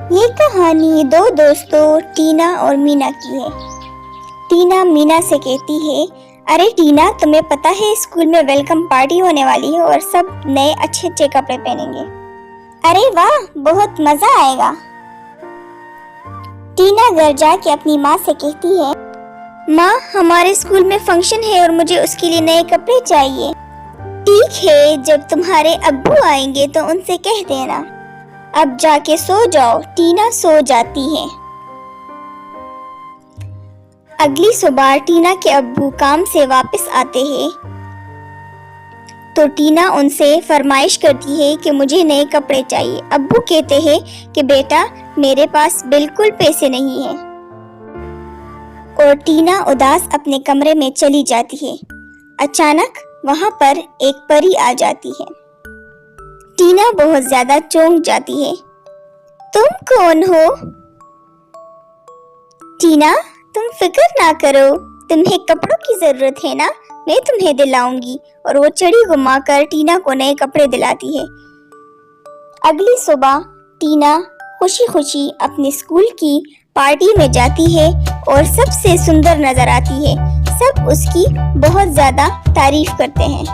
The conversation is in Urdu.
یہ کہانی دو دوستوں ٹینا اور مینا کی ہے۔ ٹینا مینا سے کہتی ہے، ارے ٹینا، تمہیں پتہ ہے اسکول میں ویلکم پارٹی ہونے والی ہے اور سب نئے اچھے اچھے کپڑے پہنیں گے۔ ارے واہ، بہت مزہ آئے گا۔ ٹینا گھر جا کے اپنی ماں سے کہتی ہے، ماں ہمارے اسکول میں فنکشن ہے اور مجھے اس کے لیے نئے کپڑے چاہیے۔ ٹھیک ہے، جب تمہارے ابو آئیں گے تو ان سے کہہ دینا۔ اب جا کے سو جاؤ۔ ٹینا سو جاتی ہے۔ اگلی صبح ٹینا کے ابو کام سے واپس آتے ہیں تو ٹینا ان سے فرمائش کرتی ہے کہ مجھے نئے کپڑے چاہیے۔ ابو کہتے ہیں کہ بیٹا، میرے پاس بالکل پیسے نہیں ہیں، اور ٹینا اداس اپنے کمرے میں چلی جاتی ہے۔ اچانک وہاں پر ایک پری آ جاتی ہے۔ ٹینا بہت زیادہ چونک جاتی ہے۔ تم کون ہو؟ ٹینا، تم فکر نہ کرو، تمہیں کپڑوں کی ضرورت ہے نا، میں تمہیں دلاؤں گی، اور وہ چڑی گھما کر ٹینا کو نئے کپڑے دلاتی ہے۔ اگلی صبح ٹینا خوشی خوشی اپنے اسکول کی پارٹی میں جاتی ہے اور سب سے سندر نظر آتی ہے۔ سب اس کی بہت زیادہ تعریف کرتے ہیں۔